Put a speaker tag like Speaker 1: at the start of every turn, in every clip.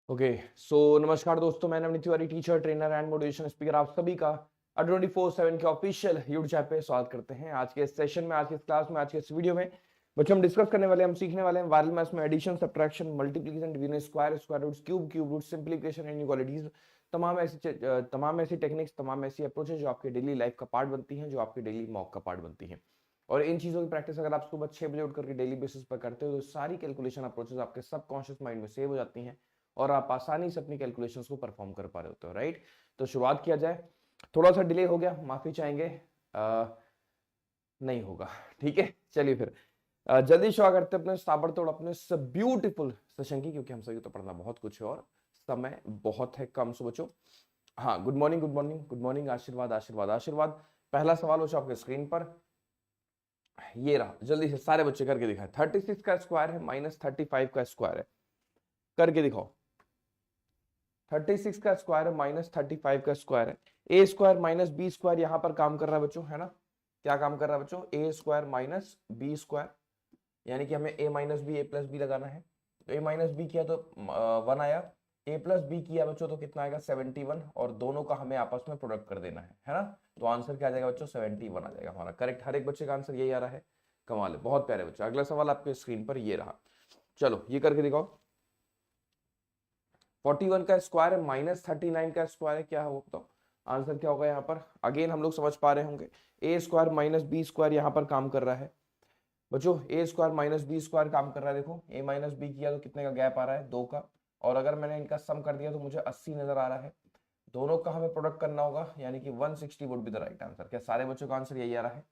Speaker 1: Okay so नमस्कार दोस्तों, मैं Navneet Tiwari, teacher trainer and motivation speaker, आप सभी का 24/7 के ऑफिशियल यूट्यूब चैनल पे स्वागत करते हैं। आज के इस सेशन में, आज के इस क्लास में, आज के इस वीडियो में बच्चों हम डिस्कस करने वाले, हम सीखने वाले हैं वायरल मैथ्स में addition, subtraction, multiplication, division, square, square roots, cube roots, simplification, inequalities, तमाम ऐसी टेक्निक्स, तमाम ऐसी अप्रोचेस जो आपके डेली लाइफ का पार्ट बनती हैं, जो आपके डेली मॉक का पार्ट बनती हैं। और इन चीजों की प्रैक्टिस अगर आप सुबह 6 बजे उठ करके डेली बेसिस पर करते हो तो सारी कैलकुलेशन अप्रोचेस आपके सबकॉन्शियस माइंड में सेव हो जाती हैं और आप आसानी से अपनी कैलकुलेशंस को परफॉर्म कर पा रहे होते हो। राइट, तो शुरुआत किया जाए। थोड़ा सा डिले हो गया, माफी चाहेंगे, नहीं होगा, ठीक है। चलिए फिर जल्दी शुरू करते अपने ताबड़तोड़ अपने ब्यूटीफुल सेशन की, क्योंकि हम सभी तो पढ़ना बहुत कुछ है और समय बहुत है कम। सो बच्चों, हाँ, good morning good morning good morning, आशीर्वाद आशीर्वाद आशीर्वाद। पहला सवाल हो आपके स्क्रीन पर, ये रहा, जल्दी से सारे बच्चे करके दिखाए। 36 का स्क्वायर है माइनस 35 का स्क्वायर है, करके दिखाओ। 36 का स्क्वायर है माइनस 35 का स्क्वायर है, ए स्क्वायर माइनस बी स्क्वायर यहां पर काम कर रहा है बच्चों, है ना। क्या काम कर रहा है बच्चों? ए स्क्वायर माइनस बी स्क्वायर, यानी कि हमें ए माइनस बी, ए प्लस बी लगाना है। तो ए माइनस बी किया तो 1 आया, ए प्लस बी किया बच्चों तो कितना आएगा? 71, और दोनों का हमें आपस में प्रोडक्ट कर देना है ना। तो आंसर क्या आ जाएगा बच्चों? 71 आ जाएगा हमारा। करेक्ट, हर एक बच्चे का आंसर यही आ रहा है। कमाल है, बहुत प्यारे बच्चे। अगला सवाल आपके स्क्रीन पर ये रहा, चलो ये करके दिखाओ। 41 का स्क्वायर है माइनस 39 का स्क्वायर है, क्या है वो बताओ। आंसर क्या होगा यहाँ पर? अगेन हम लोग समझ पा रहे होंगे, ए स्क्वायर माइनस बी स्क्वायर यहाँ पर काम कर रहा है बच्चों। ए स्क्वायर माइनस बी स्क्वायर काम कर रहा है, देखो ए माइनस बी किया तो कितने का गैप आ रहा है? 2 का। और अगर मैंने इनका सम कर दिया तो मुझे 80 नजर आ रहा है। दोनों का हमें प्रोडक्ट करना होगा, यानी कि 160 would be the right answer. क्या सारे बच्चों का आंसर यही आ रहा है?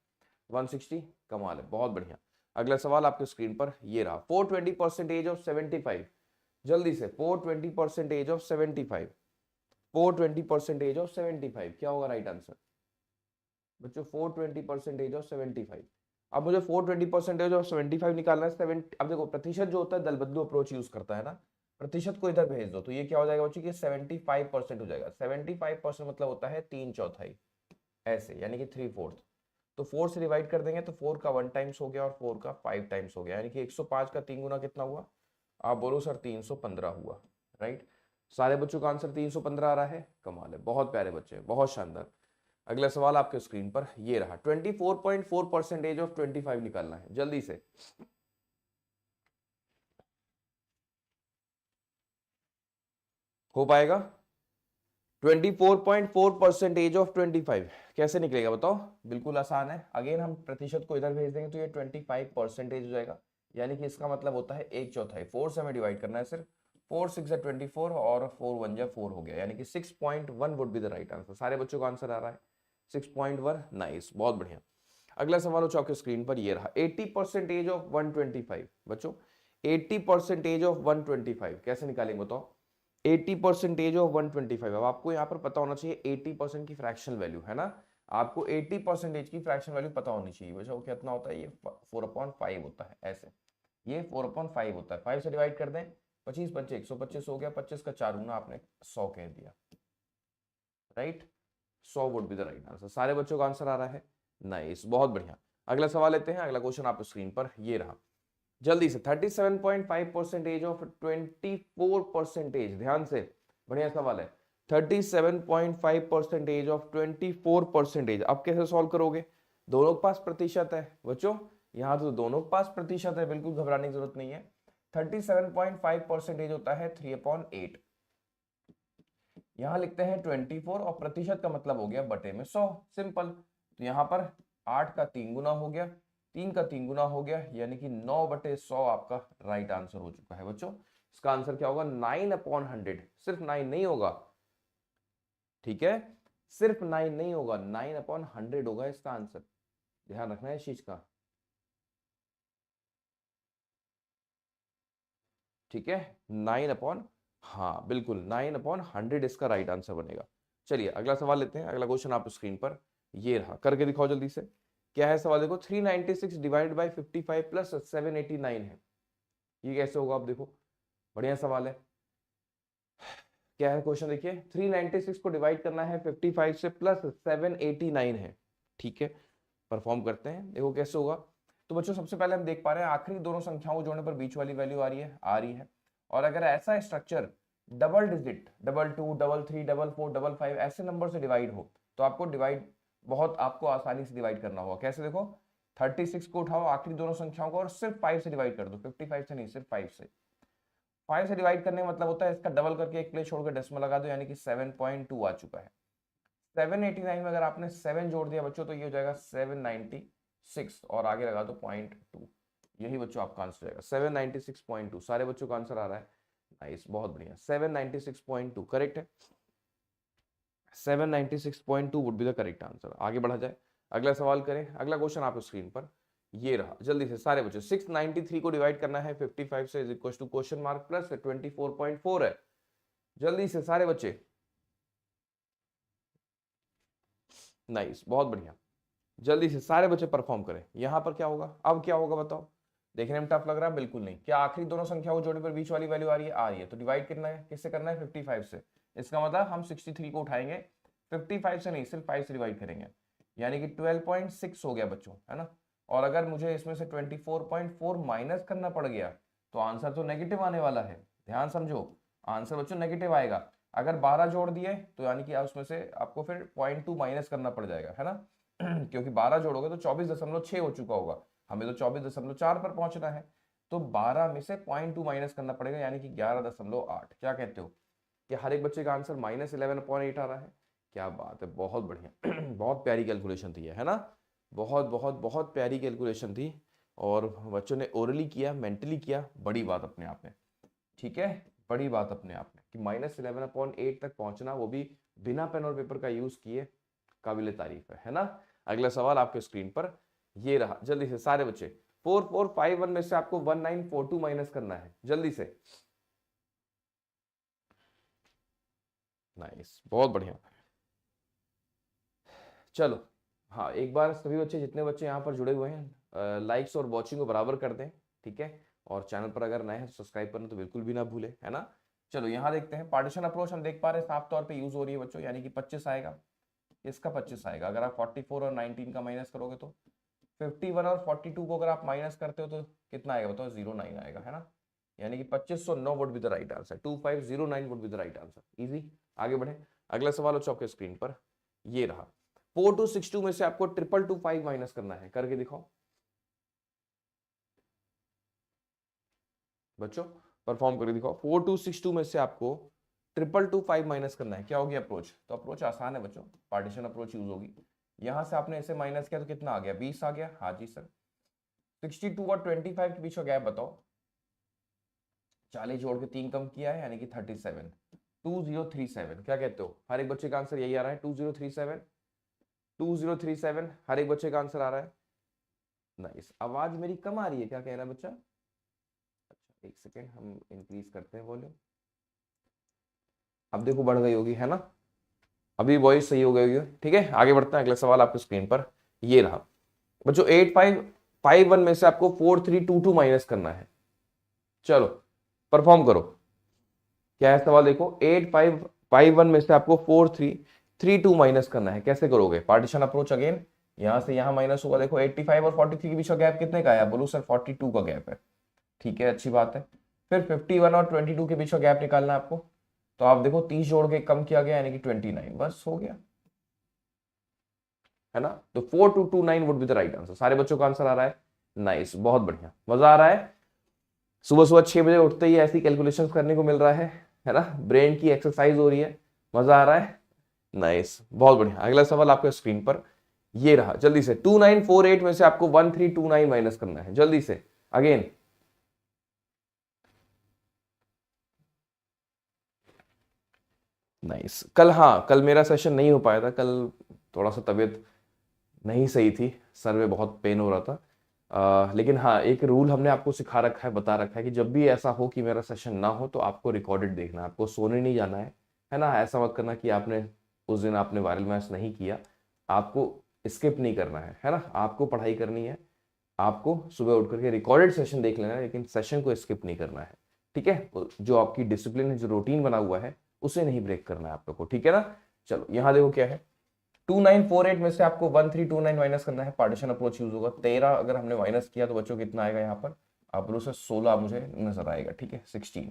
Speaker 1: 160। कमाल है, बहुत बढ़िया। अगला सवाल आपके स्क्रीन पर ये रहा, 420% ऑफ 75। जल्दी से 420% ऑफ 75, 420% ऑफ 75 क्या होगा राइट आंसर बच्चों? 420% ऑफ 75। अब मुझे 420% ऑफ 75 निकालना है। 70, अब देखो प्रतिशत जो होता है दल बदलू अप्रोच यूज करता है ना, प्रतिशत को इधर भेज दो तो ये क्या हो जाएगा बच्चों? कि 75% हो जाएगा। 75% मतलब होता है 3/4 ऐसे, यानी कि 3/4। तो 4 से डिवाइड कर देंगे तो 4 का 1 टाइम्स हो गया और 4 का 5 टाइम्स हो गया, यानी कि 105 का 3 गुना कितना हुआ? आप बोलो सर 315 हुआ। राइट, सारे बच्चों का आंसर 315 आ रहा है। कमाल है, बहुत प्यारे बच्चे, बहुत शानदार। अगला सवाल आपके स्क्रीन पर ये रहा, 24.4% ऑफ 25 निकालना है, जल्दी से। हो पाएगा? 24.4% ऑफ 25 कैसे निकलेगा बताओ? बिल्कुल आसान है। अगेन हम प्रतिशत को इधर भेज देंगे तो ये 25% हो जाएगा, यानी कि इसका मतलब होता है 1/4। 4 से हमें डिवाइड करना है सिर्फ। 4 6 24 और 4 1 4 हो गया, यानी कि 6.1 would be the right answer. सारे बच्चों का आंसर आ रहा है 6.1। नाइस, बहुत बढ़िया। अगला सवाल हो आपके स्क्रीन पर ये रहा, 80% ऑफ 125 बच्चों। 80% ऑफ 125 कैसे निकालेंगे बताओ? 80% ऑफ 125। अब आपको यहाँ पर पता होना चाहिए 80% की फ्रैक्शनल वैल्यू, है ना। आपको 80% की फ्रैक्शन वैल्यू पता होनी चाहिए बच्चों। कितना होता है? ये 4/5 होता है ऐसे, ये 4/5 होता है। 5 से डिवाइड कर दें, 25 बच्चे 125 हो गया, 25 का 4 गुना आपने 100 कह दिया। Right, 100 would be the right answer. सारे बच्चों का आंसर आ रहा है। नाइस, बहुत बढ़िया। अगला सवाल लेते हैं। अगला क्वेश्चन आप स्क्रीन पर ये रहा, जल्दी से। 37.5% ऑफ 24%, ध्यान से, बढ़िया सवाल है। 37.5% ऑफ 24%, अब कैसे सॉल्व करोगे? दोनों के पास प्रतिशत है बच्चों, यहां तो दोनों के पास प्रतिशत है, बिल्कुल घबराने की जरूरत नहीं है। 37.5% होता है 3/8। यहां लिखते हैं 24 और प्रतिशत का मतलब हो गया बटे में 100, सिंपल। तो यहां पर 8 का 3 गुना हो गया, 3 का 3 गुना हो गया, यानी कि 9/100 आपका राइट आंसर हो चुका है बच्चों। इसका आंसर क्या होगा? 9/100। सिर्फ 9 नहीं होगा, ठीक है, सिर्फ 9 नहीं होगा, 9/100 होगा इसका आंसर। ध्यान रखना है इस चीज का, ठीक है। 9/, हाँ बिल्कुल 9/100 इसका राइट आंसर बनेगा। चलिए अगला सवाल लेते हैं। अगला क्वेश्चन आप स्क्रीन पर ये रहा, करके दिखाओ जल्दी से। क्या है सवाल? देखो, 396 डिवाइडेड बाई 55 प्लस 789 है, ये कैसे होगा? आप देखो, बढ़िया सवाल है। क्या है क्वेश्चन? देखिए, 396 को डिवाइड करना है 55 से, प्लस 789 है, ठीक है। परफॉर्म करते हैं, देखो कैसे होगा। तो बच्चों सबसे पहले हम देख पा रहे हैं आखिरी दोनों संख्याओं को जोड़ने पर बीच वाली वैल्यू आ रही है और अगर ऐसा स्ट्रक्चर डबल डिजिट, 22, 33, 44, 55 ऐसे नंबर से डिवाइड हो तो आपको डिवाइड बहुत आपको आसानी से डिवाइड करना होगा। कैसे देखो, 36 को उठाओ आखिरी दोनों संख्याओं को और सिर्फ 5 से डिवाइड कर दो, 55 से नहीं, सिर्फ 5 से। 5 से डिवाइड करने का मतलब होता है इसका डबल करके एक प्लेस छोड़कर डेसिमल लगा दो, यानी कि 7.2 आ चुका है। 789 में अगर आपने 7 जोड़ दिया बच्चों तो ये हो जाएगा 796 और आगे लगा दो 0.2, यही बच्चों आपका आंसर जाएगा 796.2। सारे बच्चों का आंसर आ रहा है, नाइस, बहुत बढ़िया, 796.2 करेक्ट है। 796.2 would be the correct answer. आगे बढ़ा जाए, अगला सवाल करें। अगला क्वेश्चन आप स्क्रीन पर ये रहा, जल्दी से सारे बच्चे। 693 को डिवाइड करना है 55 से, is equal to question mark plus 24.4 है। जल्दी से सारे बच्चे, नाइस, बहुत बढ़िया, जल्दी से सारे बच्चे परफॉर्म करें। यहां पर क्या होगा, अब क्या होगा बताओ, देखने में टफ लग रहा है, बिल्कुल नहीं। क्या आखिरी दोनों संख्याओं को जोड़ने पर बीच वाली वैल्यू आ रही है, आ रही है, तो डिवाइड करना है, किससे करना है, 55 से। इसका मतलब हम 63 को उठाएंगे, 55 से नहीं, सिर्फ 5 से डिवाइड करेंगे, यानी कि 12.6 हो गया बच्चों, है ना। और अगर मुझे इसमें से 24.4 माइनस करना पड़ गया तो आंसर तो नेगेटिव आने वाला है, ध्यान समझो, आंसर बच्चों नेगेटिव आएगा। अगर 12 जोड़ दिए तो यानी कि उसमें से आपको फिर 0.2 माइनस करना पड़ जाएगा, है ना क्योंकि 12 जोड़ोगे तो 24.6 हो चुका होगा, हमें तो 24.4 पर पहुंचना है, तो 12 में से 0.2 माइनस करना पड़ेगा, यानी कि 11.8। क्या कहते हो कि हर एक बच्चे का आंसर -11.8 आ रहा है? क्या बात है, बहुत बढ़िया बहुत प्यारी कैलकुलेशन थी है ना, बहुत बहुत बहुत प्यारी कैलकुलेशन थी। और बच्चों ने ओरली किया, मेंटली किया, बड़ी बात अपने आप में, ठीक है, बड़ी बात अपने आप में कि -11.8 तक पहुंचना, वो भी बिना पेन और पेपर का यूज किए, काबिले तारीफ है ना। अगला सवाल आपके स्क्रीन पर ये रहा, जल्दी से सारे बच्चे। 4451 में से आपको 1942 माइनस करना है, जल्दी से, नाइस, बहुत बढ़िया। चलो, हाँ, एक बार सभी बच्चे, जितने बच्चे यहाँ पर जुड़े हुए हैं, लाइक्स और वॉचिंग को बराबर कर दें, ठीक है। और चैनल पर अगर नए हैं तो सब्सक्राइब करना तो बिल्कुल भी ना भूले, है ना। चलो यहाँ देखते हैं, पार्टीशन अप्रोच हम देख पा रहे हैं साफ तौर पे यूज हो रही है बच्चों, यानी कि 25 आएगा, इसका 25 आएगा। अगर आप 44 और 19 का माइनस करोगे तो 51 और 42 को अगर आप माइनस करते हो तो कितना आएगा बताओ, 09 आएगा, है ना। यानी कि 2509 would be the right answer, 2509 would be the right answer. Easy, आगे बढ़े। अगला सवाल बच्चों आपके स्क्रीन पर ये रहा, 4262 में से आपको 2225 माइनस करना है, करके दिखाओ बच्चों, परफॉर्म करके दिखाओ। 4262 में से आपको 2225 माइनस करना है, क्या होगी अप्रोच? तो अप्रोच आसान है बच्चों, पार्टीशन अप्रोच यूज होगी। यहां से आपने इसे माइनस किया तो कितना आ गया, 20 आ गया, हाँ जी सर। 62 और 25 के बीच का गैप बताओ, 40 जोड़ के 3 कम किया है, यानी कि 37, 2037। क्या कहते हो, हर एक बच्चे का आंसर यही आ रहा है, 2037, 2037, हर एक बच्चे का आंसर आ रहा है। नाइस, आवाज मेरी कम आ रही है, क्या कह रहा है बच्चा? अच्छा, एक सेकेंड, हम इंक्रीज करते हैं वॉल्यूम। अब देखो बढ़ गई होगी, है ना, अभी वॉइस सही हो गई होगी, ठीक है। आगे बढ़ते हैं, अगला सवाल आपके स्क्रीन पर ये रहा बच्चों, 8551 में से आपको 4322 माइनस करना है। चलो परफॉर्म करो, क्या है सवाल देखो, 8551 में से आपको 4332 माइनस करना है, कैसे करोगे? पार्टीशन अप्रोच अगेन, यहां से यहां माइनस होगा। देखो 85 और 43 के बीच का गैप कितने का है? बोलो सर 42 का गैप है, ठीक है, अच्छी बात है। फिर 51 और 22 के बीच का गैप निकालना है आपको, तो आप देखो 30 जोड़ के कम किया गया, यानी कि 29, बस हो गया, है ना। तो 4229 would be the right answer. सारे बच्चों का आंसर आ रहा है, नाइस, बहुत बढ़िया, मजा आ रहा है। सुबह सुबह 6 बजे उठते ही ऐसी कैलकुलेशंस करने को मिल रहा है ना, ब्रेन की एक्सरसाइज हो रही है, मजा आ रहा है, नाइस, बहुत बढ़िया। अगला सवाल आपके स्क्रीन पर ये रहा, जल्दी से। 2948 में से आपको 1329 माइनस करना है, जल्दी से, अगेन। नाइस, कल, हाँ, कल मेरा सेशन नहीं हो पाया था, कल थोड़ा सा तबीयत नहीं सही थी, सर में बहुत पेन हो रहा था। लेकिन हाँ, एक रूल हमने आपको सिखा रखा है, बता रखा है कि जब भी ऐसा हो कि मेरा सेशन ना हो तो आपको रिकॉर्डेड देखना है, आपको सोने नहीं जाना है ना। ऐसा मत करना कि आपने उस दिन आपने वायरल मैथ्स नहीं किया, आपको स्किप नहीं करना है ना, आपको पढ़ाई करनी है, आपको सुबह उठ करके रिकॉर्डेड सेशन देख लेना है, लेकिन सेशन को स्किप नहीं करना है, ठीक है। जो आपकी डिसिप्लिन है, जो रूटीन बना हुआ है, उसे नहीं ब्रेक करना है आप लोग को, ठीक है ना। चलो यहाँ देखो क्या है, 2948 में से आपको 1329 माइनस करना है, पार्टीशन अप्रोच यूज होगा। 13 अगर हमने माइनस किया तो बच्चों कितना आएगा यहाँ पर, आप बोलो सर 16 मुझे नजर आएगा, ठीक है, 16।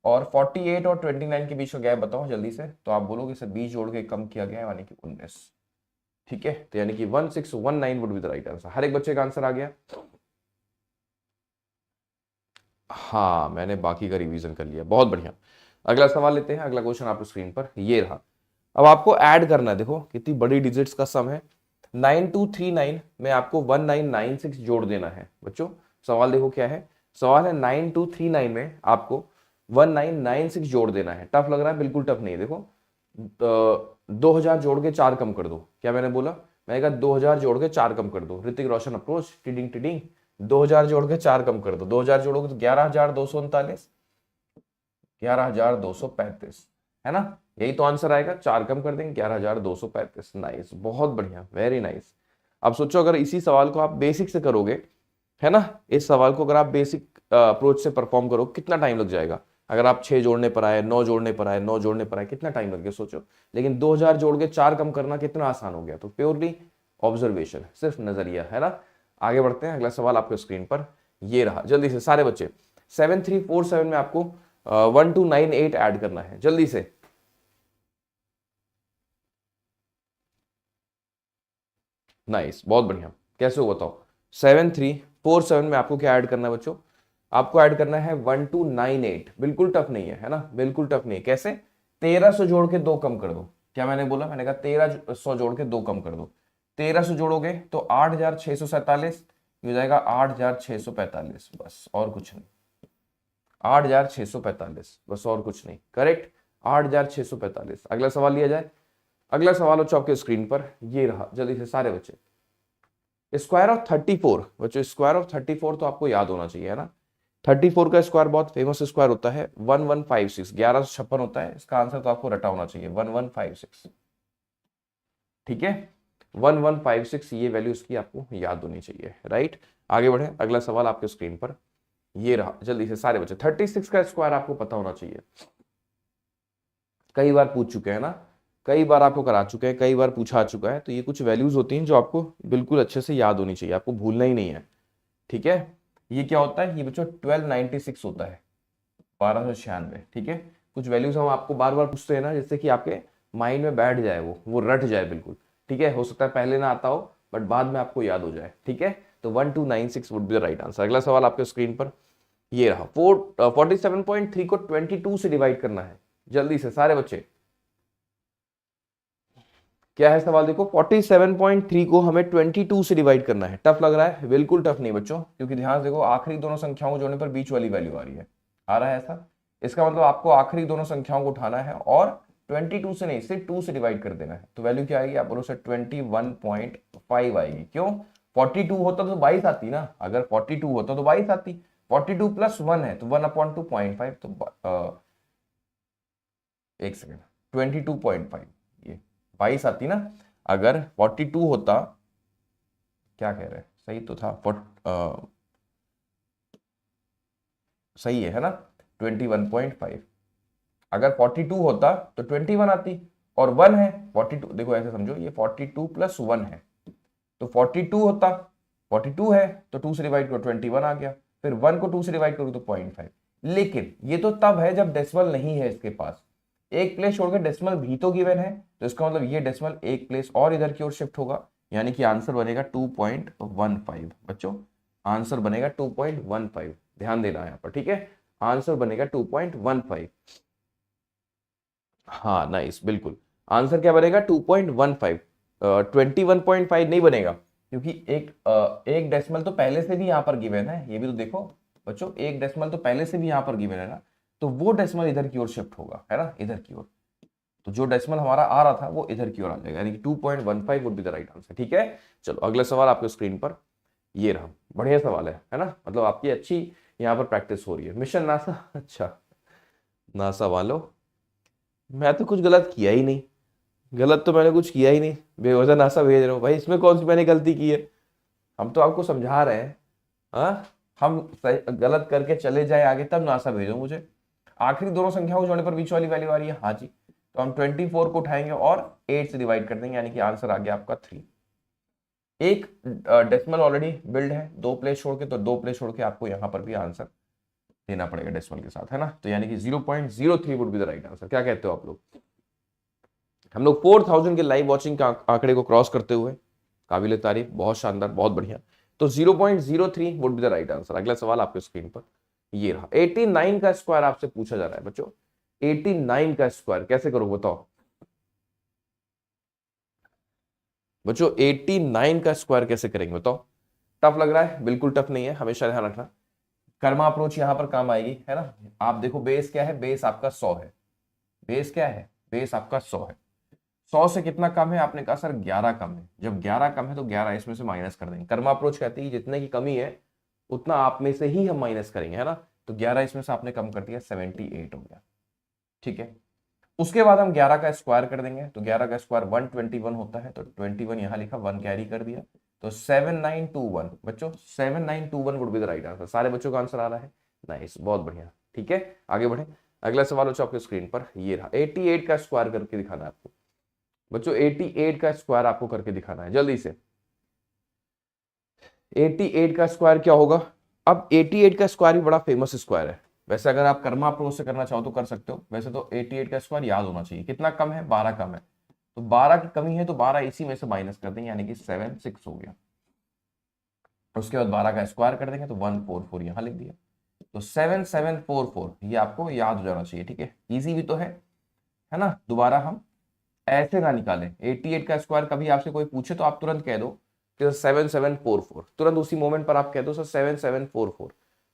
Speaker 1: और 48 और 29 के बीच का गैप बताओ जल्दी से, तो आप बोलोगे सर 20 जोड़ के कम किया गया है यानी कि 19। ठीक है, तो यानी कि 1619 would be the right answer. हर एक बच्चे का आंसर आ गया। हाँ, मैंने बाकी का रिवीजन कर लिया, बहुत बढ़िया। अगला सवाल लेते हैं। अगला क्वेश्चन आपको स्क्रीन पर ये रहा। अब आपको ऐड करना है, देखो कितनी बड़ी डिजिट्स का सम है। 9239 में आपको 1996 जोड़ देना है बच्चों। सवाल देखो क्या है, सवाल है 9239 में आपको 1996 जोड़ देना है। टफ लग रहा है? बिल्कुल टफ नहीं है। देखो 2000 जोड़ के 4 कम कर दो। क्या मैंने बोला? मैंने कहा 2000 जोड़ के 4 कम कर दो। Hrithik Roshan approach, tiding tiding. 2000 जोड़ के 4 कम कर दो। 2000 जोड़ोगे तो 11239, 11235, है ना? यही तो आंसर आएगा। 4 कम कर देंगे, 11235। नाइस, बहुत बढ़िया, वेरी नाइस। अब सोचो अगर इसी सवाल को आप बेसिक से करोगे, है ना, इस सवाल को अगर आप बेसिक अप्रोच से परफॉर्म करो, कितना टाइम लग जाएगा? अगर आप 6 जोड़ने पर आए, 9 जोड़ने पर आए, 9 जोड़ने पर आए, कितना टाइम लग गया सोचो। लेकिन 2000 जोड़ के 4 कम करना कितना आसान हो गया। तो प्योरली ऑब्जर्वेशन, सिर्फ नजरिया, है ना। आगे बढ़ते हैं। अगला सवाल आपके स्क्रीन पर ये रहा। जल्दी से सारे बच्चे, 7347 में आपको 1298 ऐड करना है, जल्दी से। नाइस, बहुत बढ़िया। कैसे हो बताओ? 7347 में आपको क्या ऐड करना है बच्चों? आपको ऐड करना है 1298। बिल्कुल टफ नहीं है ना, बिल्कुल टफ नहीं है। कैसे? 1300 जोड़ के 2 कम कर दो। क्या मैंने बोला? मैंने कहा 1300 जोड़ के 2 कम कर दो। 1300 जोड़ोगे तो 8647, हो जाएगा 8645, बस और कुछ नहीं। 8645, बस और कुछ नहीं। करेक्ट, 8645। अगला सवाल लिया जाए। अगला सवाल बच्चों आपके स्क्रीन पर ये रहा। जल्दी से सारे बच्चे, स्क्वायर ऑफ 34 बच्चों, स्क्वायर ऑफ 34 तो आपको याद होना चाहिए, है ना। 34 का स्क्वायर बहुत फेमस स्क्वायर होता है, 1156, 1156 होता है। इसका आंसर तो आपको रटा होना चाहिए, 1156। ठीक है, 1156 ये वैल्यू इसकी आपको याद होनी चाहिए, राइट। आगे बढ़े। अगला सवाल आपके स्क्रीन पर ये रहा। जल्दी से सारे बच्चे, 36 का स्क्वायर आपको पता होना चाहिए। कई बार पूछ चुके हैं ना, कई बार आपको करा चुके हैं, कई बार पूछा चुका है। तो ये कुछ वैल्यूज होती हैं जो आपको बिल्कुल अच्छे से याद होनी चाहिए, आपको भूलना ही नहीं है। ठीक है, ये क्या होता है? ये बच्चों 1296 होता है, 1296। ठीक है, कुछ वैल्यूज हम आपको बार बार पूछते हैं ना, जिससे कि आपके माइंड में बैठ जाए, वो रट जाए बिल्कुल। ठीक है, हो सकता है पहले ना आता हो बट बाद में आपको याद हो जाए। ठीक है, तो 1296 would be the right answer. अगला सवाल आपके स्क्रीन पर ये रहा। 47.3 को 22 से डिवाइड करना है, जल्दी से सारे बच्चे। क्या है सवाल? देखो 47.3 को हमें 22 से डिवाइड करना है। टफ लग रहा है? बिल्कुल टफ नहीं बच्चों, क्योंकि ध्यान से देखो आखिरी दोनों संख्याओं को जोड़ने पर बीच वाली वैल्यू आ रही है, आ रहा है ऐसा। इसका मतलब आपको आखिरी दोनों संख्याओं को उठाना है और 22 से नहीं, सिर्फ 2 से डिवाइड कर देना है। तो वैल्यू क्या आएगी? आप बोलो सर 21.5 आएगी। क्यों? 42 होता तो 22 आती ना, अगर 42 होता तो 22 आती। 42 प्लस 1 है तो 1/2.5, तो एक सेकेंड, 22.5, ये 22 आती ना। अगर 42 होता, क्या कह रहे हैं, सही तो था, सही है ना, 21.5। अगर 42 होता तो 21 आती, और 1 है 42। देखो ऐसे समझो, ये 42 प्लस 1 है, तो 42 होता, 42 है तो 2 से डिवाइड करो, 21 आ गया। फिर 1 को 2 से डिवाइड करो तो 0.5। लेकिन ये तो तब है जब डेसिमल नहीं है इसके पास। एक प्लेस छोड़ के डेसिमल भी तो गिवन है, तो इसका मतलब ये डेसिमल एक प्लेस और इधर की ओर शिफ्ट होगा, यानी कि आंसर बनेगा 2.15 बच्चों। आंसर बनेगा 2.15, ध्यान देना है यहाँ पर। ठीक है, आंसर बनेगा 2.15। हाँ नाइस, बिल्कुल। आंसर क्या बनेगा? 2.15। 21.5 नहीं बनेगा, क्योंकि एक डेसिमल तो पहले से भी यहाँ पर गिवन है। ये भी तो देखो बच्चों, एक डेसिमल तो पहले से भी यहाँ पर गिवन है ना, तो वो डेसिमल इधर की ओर शिफ्ट होगा, है ना, इधर की ओर। तो जो डेसिमल हमारा आ रहा था वो इधर की ओर आ जाएगा, यानी कि 2.15 would be the right answer. ठीक है, चलो अगला सवाल आपके स्क्रीन पर ये रहा। बढ़िया सवाल है ना, मतलब आपकी अच्छी यहाँ पर प्रैक्टिस हो रही है। मिशन नासा, अच्छा नासा वालों, मैं तो कुछ गलत किया ही नहीं। गलत तो मैंने कुछ किया ही नहीं, बेवजह नासा भेज रहे हो भाई, इसमें कौन सी मैंने गलती की है? हम तो आपको समझा रहे हैं। हाँ, हम गलत करके चले जाए आगे तब नासा भेजो मुझे। आखिरी दोनों संख्याओं को जोड़ने पर बीच वाली वैल्यू आ रही है, हाँ जी। तो हम 24 को उठाएंगे और 8 से डिवाइड कर देंगे, यानी कि आंसर आ गया आपका 3। एक डेसिमल ऑलरेडी बिल्ड है, 2 प्लेस छोड़ के, तो 2 प्लेस छोड़ के आपको यहाँ पर भी आंसर देना पड़ेगा डेसिमल के साथ, है ना। तो यानी कि 0.03 would be the right answer. क्या कहते हो आप लोग? हम लोग 4000 के लाइव वॉचिंग के आंकड़े को क्रॉस करते हुए, काबिल तारीफ, बहुत शानदार, बहुत बढ़िया। तो 0.03 would be the right answer. अगला सवाल आपके स्क्रीन पर ये रहा। 89 का स्क्वायर आपसे पूछा जा रहा है बच्चों। 89 का स्क्वायर कैसे करो बताओ बच्चों। 89 का स्क्वायर कैसे करेंगे बताओ। टफ लग रहा है? बिल्कुल टफ नहीं है, हमेशा ध्यान रखना। कर्मा अप्रोच यहां पर काम आएगी, है ना। आप देखो बेस क्या है, बेस आपका 100 है। बेस क्या है? बेस आपका 100 है। 100 से कितना कम है? आपने कहा सर 11 कम है। जब 11 कम है तो 11 इसमें से माइनस कर देंगे। कर्मा अप्रोच कहती है जितने की कमी है उतना आप में से ही हम माइनस करेंगे, है ना। तो 11 इसमें से आपने कम कर दिया, 78 हो गया। ठीक है, उसके बाद हम 11 का स्क्वायर कर देंगे। तो 11 का स्क्वायर 121 होता है। तो 21 यहां लिखा, 1 कैरी कर दिया। तो 7921 बच्चों, 7921 would be the right answer. सारे बच्चों का आंसर आ रहा है। नाइस, बहुत बढ़िया। ठीक है, आगे बढ़े। अगला सवाल बच्चों आपके स्क्रीन पर ये रहा। 88 का स्क्वायर करके दिखाना है आपको बच्चों। 88 का स्क्वायर आपको करके दिखाना है जल्दी से। 88 का स्क्वायर क्या होगा? अब 88 का स्क्वायर भी बड़ा फेमस स्क्वायर है। वैसे अगर आप कर्मा अप्रोच से करना चाहो तो कर सकते हो। वैसे तो 88 का स्क्वायर याद होना चाहिए। कितना कम है? 12 कम है। तो 12 की कमी है तो 12 इसी में से माइनस कर देंगे, यानी कि 76 हो गया। उसके बाद 12 का स्क्वायर कर देंगे तो 144 यहां लिख दिया। तो 7744 ये आपको याद हो जाना चाहिए। ठीक है, इजी भी तो है ना। दोबारा हम ऐसे ना निकालें। 88 का स्क्वायर कभी आपसे कोई पूछे तो आप तुरंत कह दो कि 7744, तुरंत उसी मोमेंट पर आप कह दो सर 7744।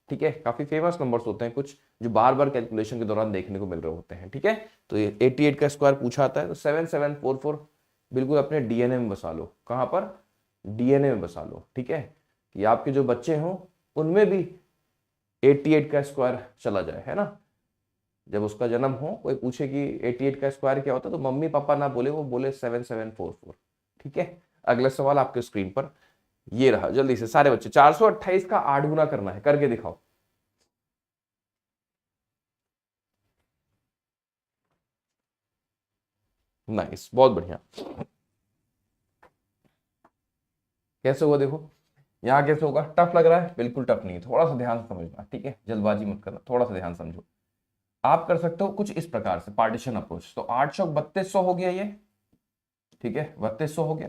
Speaker 1: ठीक है, काफी फेमस नंबर्स होते हैं कुछ जो बार बार कैलकुलेशन के दौरान देखने को मिल रहे होते हैं। ठीक है, तो ये 88 का स्क्वायर पूछा आता है तो 7744 बिल्कुल अपने डीएनए में बसा लो। कहां पर? डीएनए में बसा लो। ठीक है, कि आपके जो बच्चे हों उनमें भी 88 का स्क्वायर चला जाए, है ना। जब उसका जन्म हो कोई पूछे कि 88 का स्क्वायर क्या होता है तो मम्मी पापा ना बोले, वो बोले 7744। ठीक है, अगला सवाल आपके स्क्रीन पर ये रहा। जल्दी से सारे बच्चे, 428 का 8 गुना करना है, करके दिखाओ। नाइस, बहुत बढ़िया। कैसे होगा देखो, यहां कैसे होगा? टफ लग रहा है? बिल्कुल टफ नहीं है, थोड़ा सा ध्यान से समझना। ठीक है, जल्दबाजी मत करना, थोड़ा सा ध्यान समझो। आप कर सकते हो कुछ इस प्रकार से, पार्टीशन अप्रोच। तो 8 चौक 3200 हो गया ये। ठीक है, 3200 हो गया।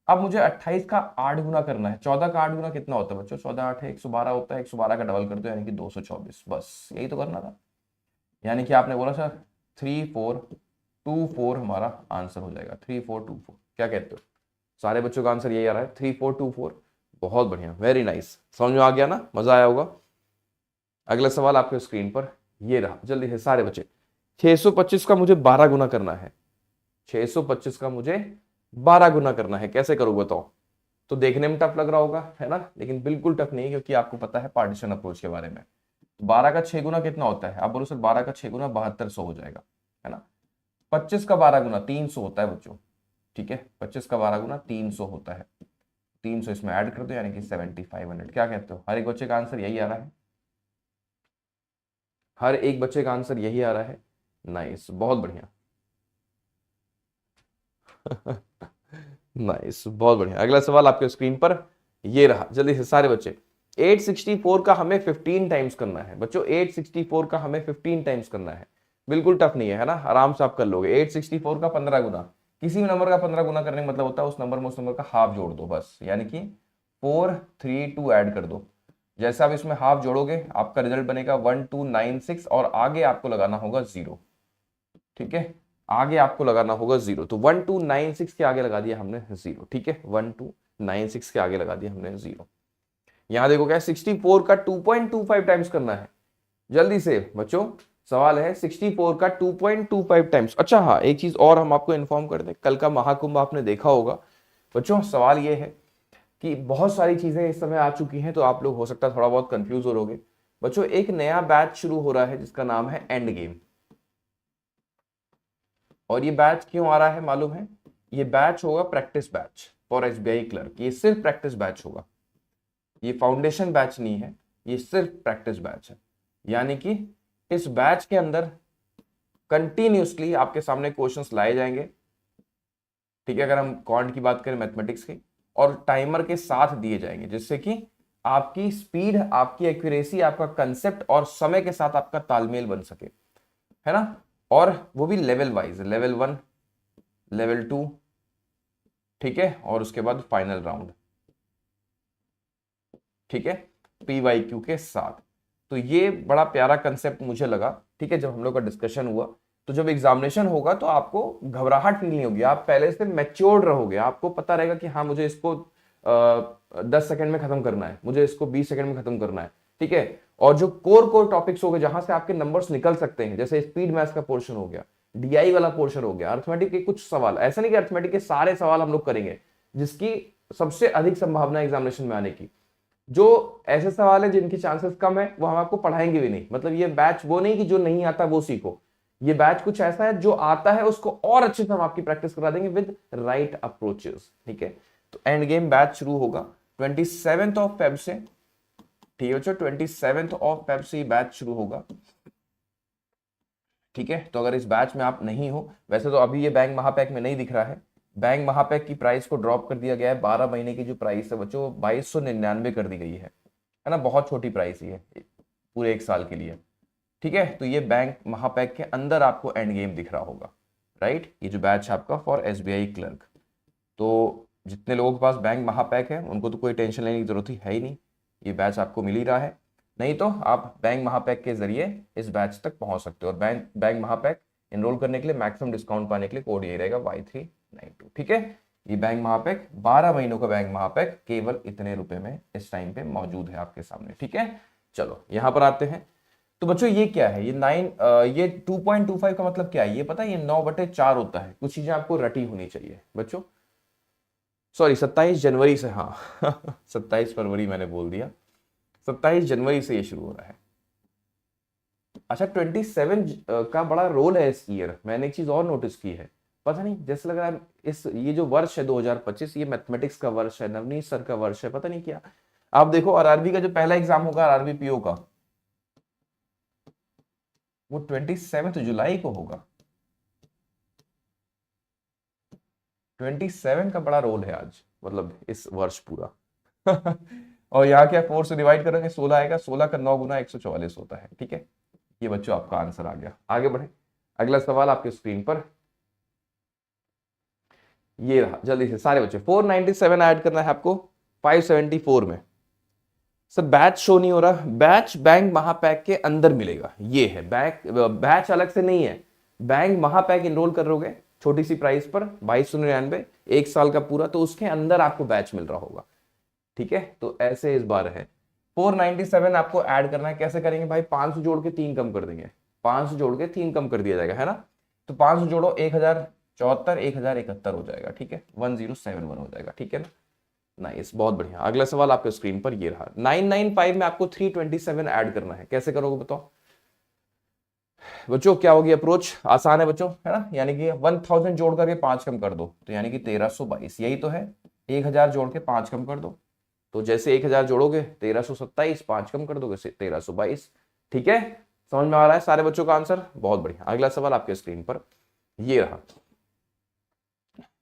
Speaker 1: अब मुझे 28 का 8 गुना करना है। 14 का 8 गुना कितना होता है बच्चों? 14 8 है 112 होता है। 112 का डबल कर दो यानी कि 224। बस यही तो करना था। यानी कि आपने बोला सर 3424 हमारा आंसर हो जाएगा। 3424, क्या कहते हो? सारे बच्चों का आंसर यही आ रहा है, 3424। बहुत बढ़िया, वेरी नाइस। समझ में आ गया ना, मजा आया होगा। अगला सवाल आपके स्क्रीन पर ये रहा। जल्दी से सारे बच्चे, 625 का मुझे 12 गुना करना है। 625 का मुझे 12 गुना करना है, कैसे करूं बताओ। तो देखने में टफ लग रहा होगा, है ना, लेकिन बिल्कुल टफ नहीं है क्योंकि आपको पता है पार्टीशन अप्रोच के बारे में। 12 का 6 गुना कितना होता है? आप बोलो सर 12 का 6 गुना 7200 हो जाएगा, है ना। 25 का 12 गुना 300 होता है बच्चों। ठीक है, 25 का 12 गुना 300 होता है। 300 इसमें ऐड कर दो यानी कि 7500। क्या कहते हो? हर एक बच्चे का आंसर यही आ रहा है। हर एक बच्चे का आंसर यही आ रहा है। नाइस, बहुत बढ़िया। नाइस, बहुत बढ़िया। अगला सवाल आपके स्क्रीन पर ये रहा। जल्दी से सारे बच्चे, 864 का हमें 15 टाइम्स करना है बच्चों। 864 का हमें 15 टाइम्स करना है। बिल्कुल टफ नहीं है ना, आराम से आप कर लोगे। 864 का 15 गुना, किसी भी नंबर का 15 गुना करने का मतलब होता है उस नंबर में उस नंबर का हाफ जोड़ दो बस, यानी कि 432 ऐड कर दो। जैसे आप इसमें हाफ जोड़ोगे आपका रिजल्ट बनेगा 1296 और आगे आपको लगाना होगा 0। ठीक है, आगे आपको लगाना होगा 0। तो 1296 के आगे लगा दिया हमने 0। ठीक है, 1296 के आगे लगा दिया हमने 0। यहां देखो क्या है, 64 का 2.25 टाइम्स करना है। जल्दी से बच्चों, सवाल है 64 का 2.25 टाइम्स। अच्छा हाँ, एक चीज और हम आपको इन्फॉर्म कर दें, कल का महाकुंभ आपने देखा होगा बच्चों। सवाल ये है कि बहुत सारी चीजें इस समय आ चुकी हैं तो आप लोग हो सकता है थोड़ा बहुत कंफ्यूज हो रहोगे बच्चों। एक नया बैच शुरू हो रहा है जिसका नाम है एंड गेम। और ये बैच क्यों आ रहा है मालूम है? ये बैच होगा practice batch for SBI clerk. ये सिर्फ प्रैक्टिस बैच होगा, ये फाउंडेशन बैच नहीं है, ये सिर्फ प्रैक्टिस बैच है। यानी कि इस बैच के अंदर कंटिन्यूसली आपके सामने क्वेश्चंस लाए जाएंगे। ठीक है, अगर हम क्वांट की बात करें मैथमेटिक्स की, और टाइमर के साथ दिए जाएंगे जिससे कि आपकी स्पीड, आपकी एक्यूरेसी, आपका कंसेप्ट और समय के साथ आपका तालमेल बन सके, है ना। और वो भी लेवल वाइज, लेवल 1, लेवल 2, ठीक है, और उसके बाद फाइनल राउंड, ठीक है, PYQ के साथ। तो ये बड़ा प्यारा कंसेप्ट मुझे लगा, ठीक है, जब हम लोग का डिस्कशन हुआ। तो जब एग्जामिनेशन होगा तो आपको घबराहट फील नहीं होगी, आप पहले से मैच्योर्ड रहोगे, आपको पता रहेगा कि हाँ मुझे इसको 10 सेकंड में खत्म करना है, मुझे इसको 20 सेकंड में खत्म करना है, ठीक है। और जो कोर कोर टॉपिक्स हो गए जहां से आपके नंबर्स निकल सकते हैं, जैसे स्पीड मैथ्स का पोर्शन हो गया, DI वाला पोर्शन हो गया, अर्थमेटिक के कुछ सवाल, ऐसा नहीं कि अर्थमेटिक के सारे सवाल हम लोग करेंगे, जिसकी सबसे अधिक संभावना एग्जामिनेशन में आने की। जो ऐसे सवाल है जिनकी चांसेस कम है वो हम आपको पढ़ाएंगे भी नहीं। मतलब ये बैच वो नहीं कि जो नहीं आता वो सीखो, ये बैच कुछ ऐसा है जो आता है उसको और अच्छे से हम आपकी प्रैक्टिस करा देंगे विद राइट अप्रोचेस, ठीक है। तो एंड गेम बैच शुरू होगा 27 से, ठीक है बच्चों, 27 से ये बैच शुरू होगा, ठीक है। तो अगर इस बैच में आप नहीं हो, वैसे तो अभी ये बैंक महापैक में नहीं दिख रहा है, बैंक महापैक की प्राइस को ड्रॉप कर दिया गया है, 12 महीने की जो प्राइस है बच्चों 2299 कर दी गई है ना, बहुत छोटी प्राइस ही है पूरे 1 साल के लिए, ठीक है। तो ये बैंक महापैक के अंदर आपको एंड गेम दिख रहा होगा, राइट। ये जो बैच है आपका फॉर SBI क्लर्क, तो जितने लोगों के पास बैंक महापैक है उनको तो कोई टेंशन लेने की जरूरत है ही नहीं, ये बैच आपको मिल ही रहा है। नहीं तो आप बैंक महापैक के जरिए इस बैच तक पहुंच सकते हो, और बैंक महापैक एनरोल करने के लिए मैक्सिमम डिस्काउंट पाने के लिए कोड यही रहेगा Y392, ठीक है। ये बैंक महापैक 12 महीनों का बैंक महापैक केवल इतने रुपए में इस टाइम पे मौजूद है आपके सामने, ठीक है। चलो यहां पर आते हैं। तो बच्चों ये क्या है, ये 2.25 का मतलब क्या है ये पता है, ये 9/4 होता है। कुछ चीजें आपको रटी होनी चाहिए बच्चों, सॉरी 27 जनवरी से, हाँ 27 फरवरी मैंने बोल दिया, 27 जनवरी से ये शुरू हो रहा है। अच्छा 27 का बड़ा रोल है इस ईयर। मैंने एक चीज और नोटिस की है, पता नहीं जैसे लग रहा है ये जो वर्ष है 2025, ये मैथमेटिक्स का वर्ष है, नवनीत सर का वर्ष है, पता नहीं क्या। आप देखो RRB का जो पहला एग्जाम होगा RRB PO का, वो 27 जुलाई को होगा। 27 का बड़ा रोल है आज, मतलब इस वर्ष पूरा और यहाँ क्या 4 से डिवाइड करेंगे 16 आएगा, 16 का 9 गुना 144 होता है, ठीक है। ये बच्चों आपका आंसर आ गया। आगे बढ़े, अगला सवाल आपके स्क्रीन पर ये रहा, जल्दी से सारे बच्चे 497 ऐड करना है आपको 574 में। सर बैच शो नहीं हो रहा, बैच बैंक महापैक के अंदर मिलेगा, ये है बैच अलग से नहीं है, बैंक महापैक इनरोल करोगे छोटी सी प्राइस पर 2299, 1 साल का पूरा, तो उसके अंदर आपको बैच मिल रहा होगा, ठीक है। तो ऐसे इस बार है 497 आपको ऐड करना है। कैसे करेंगे भाई, 500 जोड़ के 3 कम कर देंगे, 500 जोड़ के 3 कम कर दिया जाएगा, है ना। तो 500 जोड़ो 1074, 1071 हो जाएगा, ठीक है, 1071 हो जाएगा, ठीक है ना। नाइस, बहुत बढ़िया। अगला सवाल आपके स्क्रीन पर ये रहा, 995 में आपको 327 ऐड करना है। कैसे करोगे बताओ बच्चों, क्या होगी अप्रोच, आसान है बच्चों, है ना। यानी कि 1000 जोड़ करके 5 कम कर दो, तो यानी कि 1322, यही तो है। 1000 जोड़ के 5 कम कर दो, तो जैसे 1000 जोड़ोगे 1327, 5 कम कर दोगे 1322, ठीक है। समझ में आ रहा है सारे बच्चों का आंसर, बहुत बढ़िया। अगला सवाल आपके स्क्रीन पर ये रहा,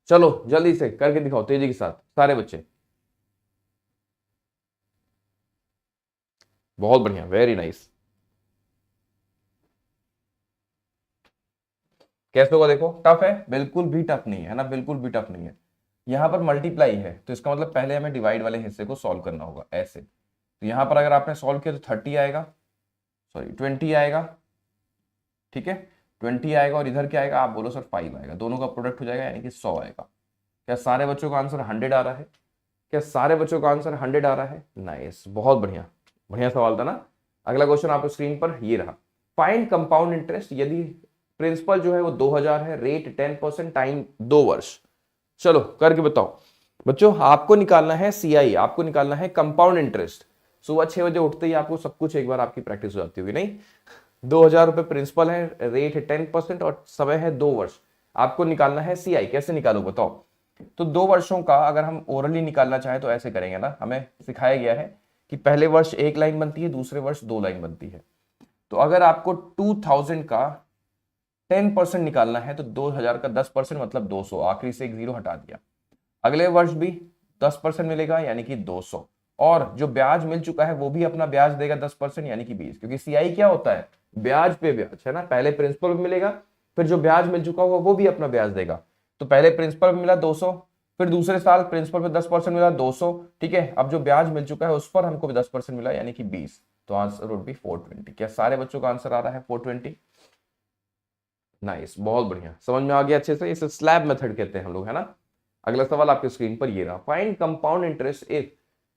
Speaker 1: चलो जल्दी से करके दिखाओ तेजी के साथ सारे बच्चे, बहुत बढ़िया, वेरी नाइस। कैसे होगा देखो, टफ है, बिल्कुल भी टफ नहीं है ना, बिल्कुल भी टफ नहीं है। यहां पर मल्टीप्लाई है तो इसका मतलब पहले हमें डिवाइड वाले हिस्से को सॉल्व करना होगा ऐसे। तो यहां पर अगर आपने सॉल्व किया तो 30 आएगा, सॉरी 20 आएगा, ठीक है, 20 आएगा, और इधर क्या आएगा आप बोलो सर 5 आएगा, दोनों का प्रोडक्ट हो जाएगा यानी कि 100 आएगा। क्या सारे बच्चों का आंसर 100 आ रहा है, क्या सारे बच्चों का आंसर 100 आ रहा है। नाइस, बहुत बढ़िया, बढ़िया सवाल था ना। अगला क्वेश्चन आपको स्क्रीन पर ये रहा, फाइंड कंपाउंड इंटरेस्ट यदि प्रिंसिपल जो है वो 2000 है, रेट 10%, टाइम 2 वर्ष। चलो करके बताओ बच्चों, आपको निकालना है CI, आपको निकालना है कंपाउंड इंटरेस्ट। सुबह 6 बजे उठते ही आपको सब कुछ एक बार आपकी प्रैक्टिस हो जाती होगी, नहीं। 2000 रुपए प्रिंसिपल है, रेट है 10% और समय है 2 वर्ष। आपको निकालना है CI, कैसे निकालो बताओ। तो 2 वर्षों का अगर हम ओरली निकालना चाहें तो ऐसे करेंगे ना, हमें सिखाया गया है कि पहले वर्ष 1 लाइन बनती है, दूसरे वर्ष 2 लाइन बनती है। तो अगर आपको 2000 का 10% निकालना है तो 2000 का 10% मतलब 200, आखिरी से एक जीरो हटा दिया। अगले वर्ष भी 10% मिलेगा यानी कि 200, और जो ब्याज मिल चुका है वो भी अपना ब्याज देगा 10% यानी कि 20, क्योंकि सीआई क्या होता है, ब्याज पे ब्याज है ना, पहले प्रिंसिपल मिलेगा फिर जो ब्याज मिल चुका होगा वो भी अपना ब्याज देगा। तो पहले प्रिंसिपल मिला 200, फिर दूसरे साल प्रिंसिपल पे 10% मिला 200, ठीक है, अब जो ब्याज मिल चुका है उस पर हमको भी 10% मिला यानी कि 20, तो आंसर वुड बी 420। क्या सारे बच्चों का आंसर आ रहा है 420? नाइस, बहुत बढ़िया, समझ में आ गया अच्छे से। इसे स्लैब मेथड कहते हैं हम लोग, है ना। अगला सवाल आपके स्क्रीन पर ये रहा, find compound interest if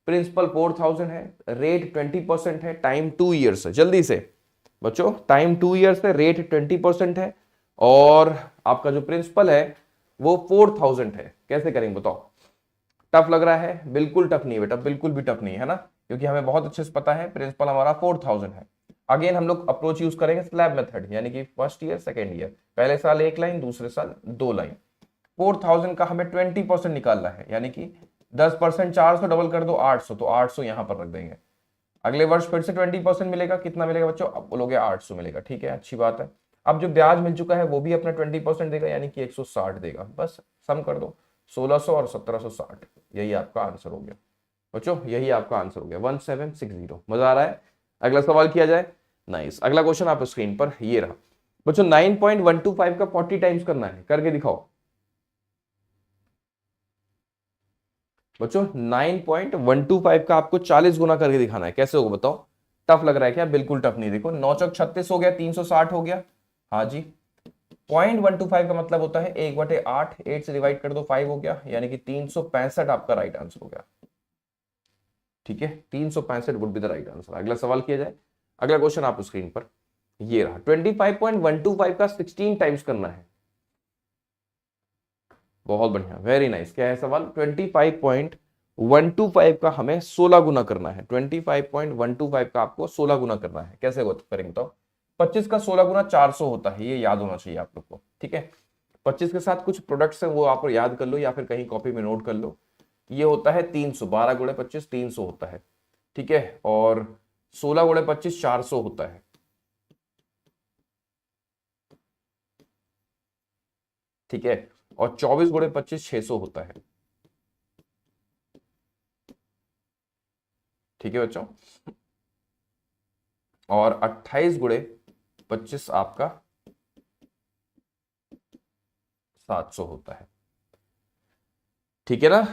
Speaker 1: principal 4000 है, रेट 20% है, टाइम 2 ईयर्स है। जल्दी से बच्चों, टाइम 2 ईयर्स है, रेट 20% है, और आपका जो प्रिंसिपल है वो 4000 है। कैसे करेंगे बताओ? टफ लग रहा है? बिल्कुल टफ नहीं बेटा, बिल्कुल भी टफ नहीं है ना, क्योंकि हमें बहुत अच्छे से पता है प्रिंसिपल हमारा 4000 है। अगेन हम लोग अप्रोच यूज करेंगे स्लैब मेथड, यानी कि फर्स्ट ईयर सेकेंड ईयर, पहले साल 1 लाइन, दूसरे साल 2 लाइन। 4000 का हमें 20% निकालना है, यानी कि 10%, 400 डबल कर दो 800, तो 800 यहां पर रख देंगे। अगले वर्ष फिर से 20% मिलेगा, कितना मिलेगा बच्चों? अब बोलोगे 800 मिलेगा, ठीक है, अच्छी बात है। अब जो ब्याज मिल चुका है वो भी अपना 20% देगा, यानी कि 160 देगा। बस सम कर दो, 1600 और 1760, यही आपका आंसर हो गया बच्चों, यही आपका आंसर हो गया 1760। मजा आ रहा है? अगला सवाल किया जाए। नाइस, अगला क्वेश्चन आप स्क्रीन पर ये रहा बच्चों, 9.125 का 40 टाइम्स करना है, करके दिखाओ बच्चों। 9.125 का आपको 40 गुना करके दिखाना है, कैसे होगा बताओ? टफ लग रहा है क्या? बिल्कुल टफ नहीं। देखो 9 चौक 36 हो गया, 360 हो गया, हाँ जी। 0.125 का मतलब होता है 1/8, 8 से डिवाइड कर दो 5 हो गया, यानी कि 365 आपका राइट आंसर हो गया, ठीक है, 365 would be the right answer. अगला सवाल किया जाए। अगला क्वेश्चन आप स्क्रीन पर ये रहा, 25.125 का 16 टाइम्स करना है। बहुत बढ़िया, वेरी नाइस। क्या है सवाल? 25.125 का हमें 16 गुना करना है। 25.125 का आपको 16 गुना करना है, कैसे करेंगे बताओ? 25 का 16 गुना 400 होता है, ये याद होना चाहिए आप लोग को, ठीक है। 25 के साथ कुछ प्रोडक्ट्स हैं वो आप याद कर लो या फिर कहीं कॉपी में नोट कर लो। ये होता है 300, 12 गुणे 25 300 होता है, ठीक है, और 16 गुणे 25 400 होता है, ठीक है, और 24 गुणे 25 600 होता है, ठीक है बच्चों, और 28 गुणे 25 आपका 700 होता है, ठीक है ना,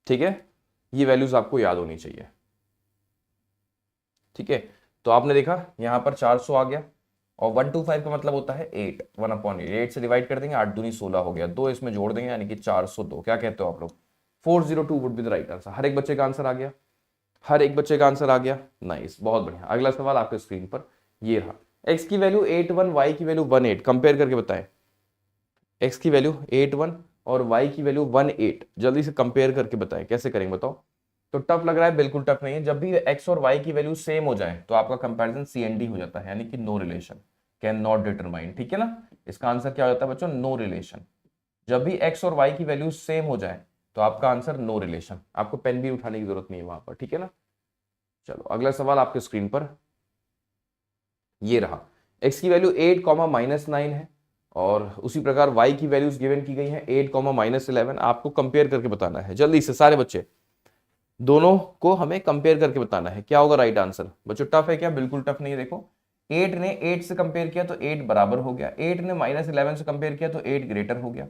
Speaker 1: ठीक है। ये वैल्यूज आपको याद होनी चाहिए, ठीक है। तो आपने देखा यहां पर 400 आ गया, और 125 का मतलब होता है 8, 1/8, 8 से डिवाइड कर देंगे, 8 दूनी 16 हो गया, 2 इसमें जोड़ देंगे यानी कि 402। क्या कहते हो आप लोग? 402 would be the right answer. हर एक बच्चे का आंसर आ गया, हर एक बच्चे का आंसर आ गया। नाइस, बहुत बढ़िया। अगला सवाल आपके स्क्रीन पर ये रहा, x की वैल्यू 81, y की वैल्यू 18, कंपेयर करके बताएं। x की वैल्यू 81 और y की वैल्यू 18, जल्दी से कंपेयर करके बताएं, कैसे करेंगे बताओ? तो टफ लग रहा है? बिल्कुल टफ नहीं है। जब भी x और y की वैल्यू सेम हो जाए तो आपका कंपैरिजन CND हो जाता है, यानी कि no relation, can not determine, ठीक है ना। इसका आंसर क्या हो जाता है बच्चों? No relation. जब भी x और y की वैल्यू सेम हो जाए तो आपका आंसर नो रिलेशन। आपको पेन भी उठाने की जरूरत नहीं है वहां पर, ठीक है ना। चलो अगला सवाल आपके स्क्रीन पर ये रहा, x की वैल्यू 8 -9 है, और उसी प्रकार y की वैल्यूज गिवन की गई है 8 -11। आपको कंपेयर करके बताना है, जल्दी से सारे बच्चे, दोनों को हमें कंपेयर करके बताना है, क्या होगा राइट आंसर। बच्चों टफ है क्या? बिल्कुल टफ नहीं है। देखो 8 ने 8 से कंपेयर किया तो 8 बराबर हो गया, 8 ने -11 से कंपेयर किया तो 8 ग्रेटर हो गया,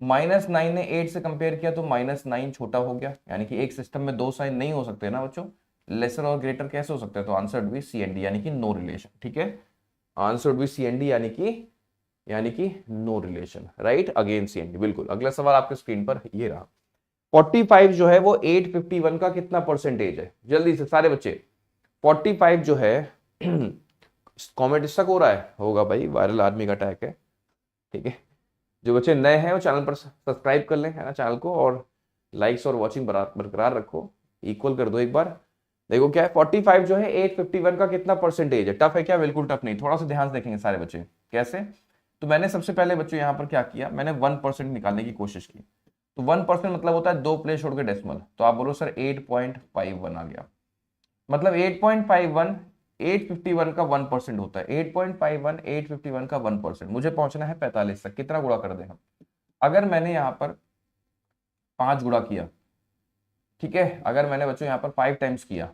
Speaker 1: -9 ने 8 से कंपेयर किया तो -9 छोटा हो गया, यानी कि एक सिस्टम में दो साइन नहीं हो सकते ना बच्चों, लेसर और ग्रेटर कैसे हो सकते हैं? तो आंसर भी CND, यानी कि नो रिलेशन, ठीक है। आंसर भी CND, यानी कि no relation, right, again CND, बिल्कुल। अगला सवाल आपके स्क्रीन पर ये रहा, 45 जो है वो 851 का कितना परसेंटेज है? जल्दी से सारे बच्चे, 45 जो है कॉमेंट स्टक हो रहा है, होगा भाई, वायरल आर्मी का अटैक है, ठीक है। जो बच्चे नए हैं वो चैनल पर सब्सक्राइब कर लें, है ना, चैनल को, और लाइक्स और वॉचिंग बरकरार रखो, इक्वल कर दो एक बार। देखो क्या है, 45 जो है 851 का कितना परसेंटेज है? टफ है क्या? बिल्कुल टफ नहीं। थोड़ा सा ध्यान से देखेंगे सारे बच्चे, कैसे? तो मैंने सबसे पहले बच्चों यहाँ पर क्या किया, मैंने 1% निकालने की कोशिश की। तो 1% मतलब होता है 2 प्लेस छोड़ के डेसिमल, तो आप बोलो सर 8.51 आ गया, मतलब 8.51 851 का 1% होता है, 8.51 851 का 1%। मुझे पहुंचना है 45 तक, कितना गुणा कर दें हम? अगर मैंने यहां पर 5 गुणा किया ठीक है, अगर मैंने बच्चों यहाँ पर 5 टाइम्स किया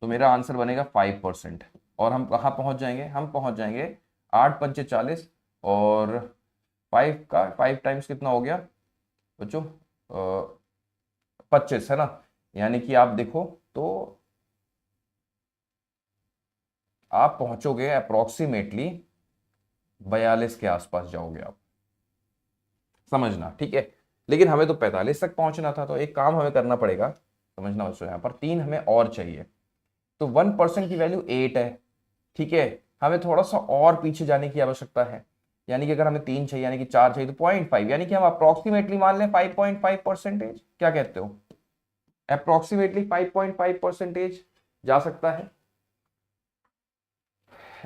Speaker 1: तो मेरा आंसर बनेगा 5%। और हम कहाँ पहुंच जाएंगे, हम पहुंच जाएंगे 8 पंचे 40, और 5 का 5 टाइम्स कितना हो गया बच्चों, 25 है ना। यानी कि आप देखो तो आप पहुंचोगे अप्रोक्सीमेटली 42 के आसपास जाओगे आप, समझना, ठीक है। लेकिन हमें तो 45 तक पहुंचना था, तो एक काम हमें करना पड़ेगा, समझना बच्चों, यहाँ पर 3 हमें और चाहिए। तो 1% की वैल्यू 8 है, ठीक है। हमें थोड़ा सा और पीछे जाने की आवश्यकता है, यानी कि अगर हमें 3 चाहिए यानी कि 4 चाहिए तो 0.5, यानी कि हम अप्रोक्सीमेटली मान लें 5.5%। क्या कहते हो, अप्रोक्सीमेटली 5.5% जा सकता है।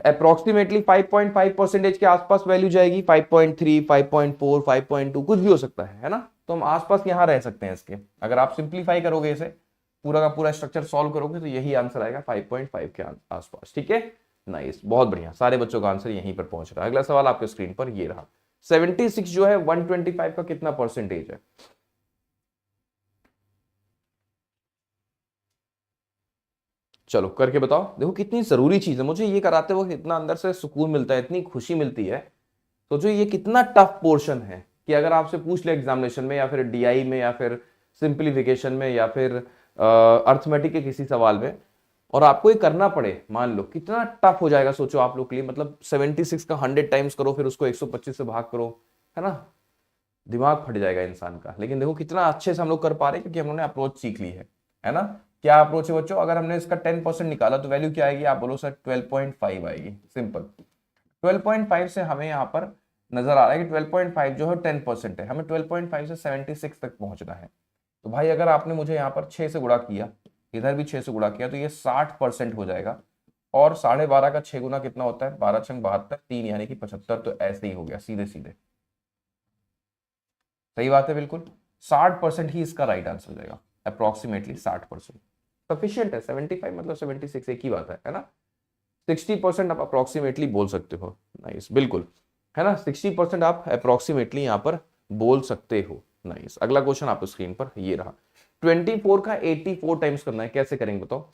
Speaker 1: अप्रोक्सीमेटली 5.5% के आसपास वैल्यू जाएगी, 5.3, 5.4, 5.2 कुछ भी हो सकता है ना। तो हम आसपास यहां रह सकते हैं इसके। अगर आप सिंप्लीफाई करोगे इसे, पूरा का पूरा स्ट्रक्चर सॉल्व करोगे, तो यही आंसर आएगा 5.5 के आसपास, ठीक है। नाइस, बहुत बढ़िया, सारे बच्चों का आंसर यहीं पर पहुंच रहा है। अगला सवाल आपके स्क्रीन पर ये रहा, 76 जो है 125 का कितना परसेंटेज है। चलो करके बताओ। देखो कितनी जरूरी चीज है, मुझे ये कराते वक्त इतना अंदर से सुकून मिलता है, इतनी खुशी मिलती है। सोचो ये कितना टफ पोर्शन है कि अगर आपसे पूछ ले एग्जामिनेशन में, या फिर डीआई में, या फिर सिंप्लीफिकेशन में, या फिर अर्थमेटिक के किसी सवाल में, और आपको ये करना पड़े, मान लो कितना टफ हो जाएगा। सोचो आप लोग के लिए, मतलब 76 का 100 टाइम्स करो, फिर उसको 125 से भाग करो, है ना। दिमाग फट जाएगा इंसान का। लेकिन देखो कितना अच्छे से हम लोग कर पा रहे हैं, क्योंकि हम लोगों ने अप्रोच सीख ली है ना। क्या अप्रोच है बच्चों, अगर हमने इसका 10% निकाला तो वैल्यू क्या आएगी, आप बोलो सर 12.5 आएगी। सिंपल, 12.5 से हमें यहाँ पर नजर आ रहा है कि 12.5 जो है 10% है, हमें 12.5 से 76 तक पहुंचना है। तो भाई अगर आपने मुझे यहाँ पर 6 से गुणा किया, इधर भी 6 से गुणा किया, तो ये 60% हो जाएगा। और 12.5 का 6 गुना कितना होता है, 12 छंग 72, 3 यानी कि 75। तो ऐसे ही हो गया सीधे सीधे, सही बात है बिल्कुल। 60% ही इसका राइट आंसर हो जाएगा, अप्रोक्सीमेटली 60%। सफिशियंट है, 75 मतलब 76 एक ही बात है ना। 60% आप अप्रोक्सीमेटली बोल सकते हो। नाइस, बिल्कुल, है ना। 60% आप अप्रोक्सीमेटली यहाँ पर बोल सकते हो। नाइस, अगला क्वेश्चन आपको स्क्रीन पर ये रहा, 24 का 84 टाइम्स करना है, कैसे करेंगे बताओ।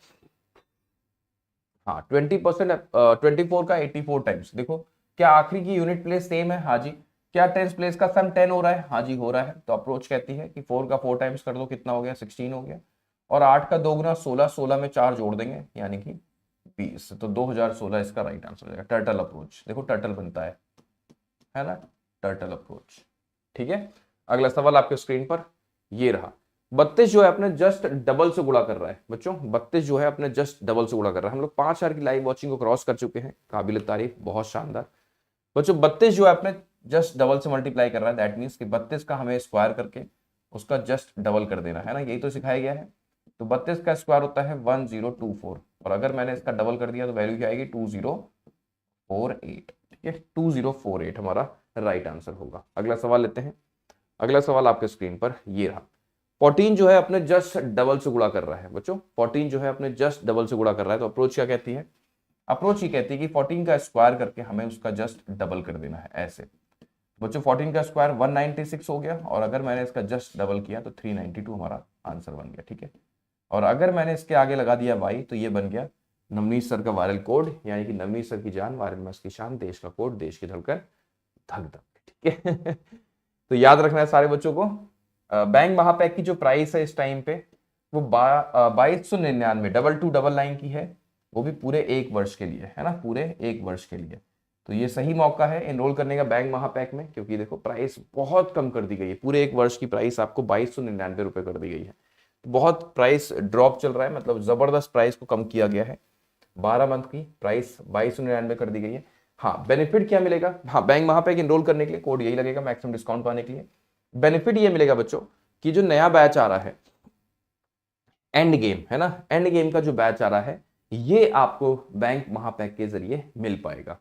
Speaker 1: हाँ, 24 का 84 टाइम्स। देखो क्या आखिरी की यूनिट प्लेस सेम है, हाँ जी। क्या टेंस प्लेस का सम 10 हो रहा है, हाँ जी हो रहा है। तो अप्रोच कहती है कि 4 का 4 टाइम्स कर दो, कितना हो गया, 16 हो गया। और 8 का 2 गुना 16, 16 में 4 जोड़ देंगे यानी कि 20। तो 2016 इसका राइट आंसर हो जाएगा। टर्टल अप्रोच, देखो टर्टल बनता है ना, टर्टल अप्रोच, ठीक है। अगला सवाल आपके स्क्रीन पर ये रहा, 32 जो है अपने जस्ट डबल से गुणा कर रहा है बच्चों। 32 जो है अपने जस्ट डबल से गुणा कर रहा है। हम लोग 5,000 की लाइव वॉचिंग को क्रॉस कर चुके हैं, काबिल तारीफ, बहुत शानदार बच्चों। 32 जो है अपने जस्ट डबल से मल्टीप्लाई कर रहा है, दैट मीन्स कि 32 का हमें स्क्वायर करके उसका जस्ट डबल कर देना है ना, यही तो सिखाया गया है। तो 32 का स्क्वायर होता है 1024, और अगर मैंने इसका डबल कर दिया तो वैल्यू क्या आएगी, 2048, ठीक है। 2048 हमारा राइट आंसर होगा। अगला सवाल लेते हैं। अगला सवाल आपके स्क्रीन पर ये रहा, 14 जो है अपने जस्ट डबल से गुणा कर रहा है बच्चों। 14 जो है अपने जस्ट डबल से गुणा कर रहा है, तो अप्रोच क्या कहती है, अप्रोच ही कहती है कि 14 का स्क्वायर करके हमें उसका जस्ट डबल कर देना है, ऐसे बच्चों। 14 का स्क्वायर 196 हो गया, और अगर मैंने इसका जस्ट डबल किया तो 392 हमारा आंसर बन गया, ठीक है। और अगर मैंने इसके आगे लगा दिया y, तो ये बन गया नवनीत सर का वायरल कोड, यानी कि नवनीत सर की जान, वायरल में उसकी शान, देश का कोड, देश की धड़कन, धक धक, ठीक है। तो याद रखना है सारे बच्चों को, बैंक महापैक की जो प्राइस है इस टाइम पे वो 2299 2299 की है, वो भी पूरे 1 वर्ष के लिए, है ना, पूरे 1 वर्ष के लिए। तो ये सही मौका है एनरोल करने का बैंक महापैक में, क्योंकि देखो प्राइस बहुत कम कर दी गई है, पूरे 1 वर्ष की प्राइस आपको 2299 रुपए कर दी गई है। बहुत प्राइस ड्रॉप चल रहा है, मतलब जबरदस्त प्राइस को कम किया गया है। 12 मंथ की प्राइस 2299 कर दी गई है। हाँ, बेनिफिट क्या मिलेगा, हाँ, बैंक महापैक एनरोल करने के लिए कोड यही लगेगा, मैक्सिमम डिस्काउंट पाने के लिए। बेनिफिट ये मिलेगा बच्चों कि जो नया बैच आ रहा है एंड गेम, है ना, एंड गेम का जो बैच आ रहा है, ये आपको बैंक महापैक के जरिए मिल पाएगा,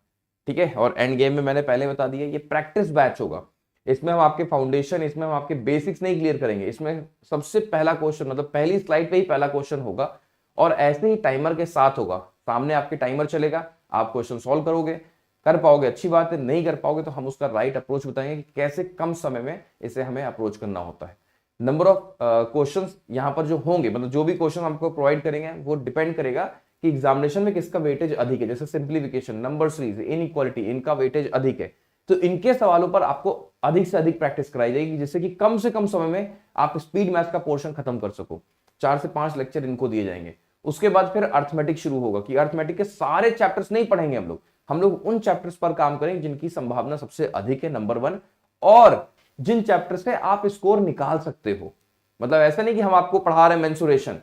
Speaker 1: ठीक है। और एंड गेम में मैंने पहले बता दिया, ये प्रैक्टिस बैच होगा। इसमें हम आपके फाउंडेशन, इसमें हम आपके बेसिक्स नहीं क्लियर करेंगे। इसमें सबसे पहला क्वेश्चन, मतलब पहली स्लाइड पे ही पहला क्वेश्चन होगा, और ऐसे ही टाइमर के साथ होगा। सामने आपके टाइमर चलेगा, आप क्वेश्चन सॉल्व करोगे, कर पाओगे अच्छी बात है, नहीं कर पाओगे तो हम उसका राइट अप्रोच बताएंगे कि कैसे कम समय में इसे हमें अप्रोच करना होता है। नंबर ऑफ क्वेश्चंस यहाँ पर जो होंगे, मतलब जो भी क्वेश्चन आपको प्रोवाइड करेंगे वो डिपेंड करेगा कि एग्जामिनेशन में किसका वेटेज अधिक है। जैसे सिंप्लीफिकेशन, नंबर सीरीज, इनइक्वालिटी, इनका वेटेज अधिक है, तो इनके सवालों पर आपको अधिक से अधिक प्रैक्टिस कराई जाएगी, जिससे कि कम से कम समय में आप स्पीड मैथ्स का पोर्शन खत्म कर सको। 4 से 5 लेक्चर इनको दिए जाएंगे। उसके बाद फिर अर्थमेटिक शुरू होगा कि अर्थमेटिक के सारे चैप्टर्स नहीं पढ़ेंगे हम लोग उन चैप्टर्स पर काम करेंगे जिनकी संभावना सबसे अधिक है, नंबर 1, और जिन चैप्टर से आप स्कोर निकाल सकते हो। मतलब ऐसा नहीं कि हम आपको पढ़ा रहे हैं मेंसुरेशन,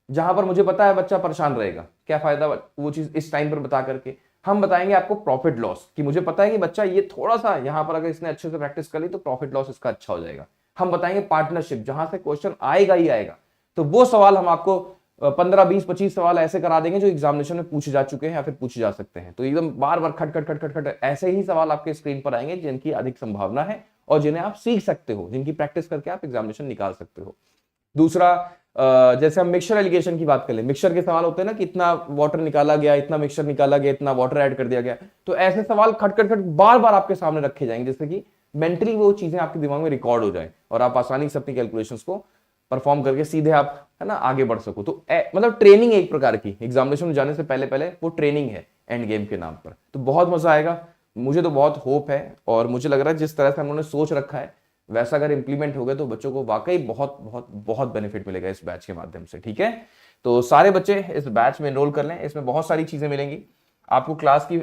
Speaker 1: जहां पर मुझे पता है बच्चा परेशान रहेगा, क्या फायदा वो चीज इस टाइम पर बता करके। हम बताएंगे आपको प्रॉफिट लॉस, कि मुझे पता है कि बच्चा ये थोड़ा सा यहां पर अगर इसने अच्छे से प्रैक्टिस कर ली तो प्रॉफिट लॉस इसका अच्छा हो जाएगा। हम बताएंगे पार्टनरशिप, जहां से क्वेश्चन आएगा ही आएगा, तो वो सवाल हम आपको 15, 20, 25 सवाल ऐसे करा देंगे जो एग्जामिनेशन में पूछे जा चुके हैं या फिर पूछे जा सकते हैं। तो एकदम बार बार खट खट खट खट खट ऐसे ही सवाल आपके स्क्रीन पर आएंगे जिनकी अधिक संभावना है और जिन्हें आप सीख सकते हो, जिनकी प्रैक्टिस करके आप एग्जामिनेशन निकाल सकते हो। दूसरा, जैसे हम मिक्सचर एलिगेशन की बात कर ले, मिक्सचर के सवाल होते हैं ना कि इतना वाटर निकाला गया, इतना मिक्सचर निकाला गया, इतना वाटर ऐड कर दिया गया, तो ऐसे सवाल खट खट खट बार बार आपके सामने रखे जाएंगे, जिससे कि मेंटली वो चीजें आपके दिमाग में रिकॉर्ड हो जाए और आप आसानी से अपनी कैलकुलेशंस को परफॉर्म करके सीधे आप, है ना, आगे बढ़ सको। तो मतलब ट्रेनिंग एक प्रकार की एग्जामिनेशन में जाने से पहले पहले वो ट्रेनिंग है एंड गेम के नाम पर। तो बहुत मजा आएगा, मुझे तो बहुत होप है, और मुझे लग रहा है जिस तरह से हम लोगों ने सोच रखा है वैसा अगर इंप्लीमेंट हो गया तो बच्चों को वाकई बहुत बहुत बहुत बेनिफिट मिलेगा इस बैच के माध्यम से। ठीक है, तो सारे बच्चे इस बैच में एनरोल कर लें, इसमें बहुत सारी चीजें मिलेंगी आपको। क्लास की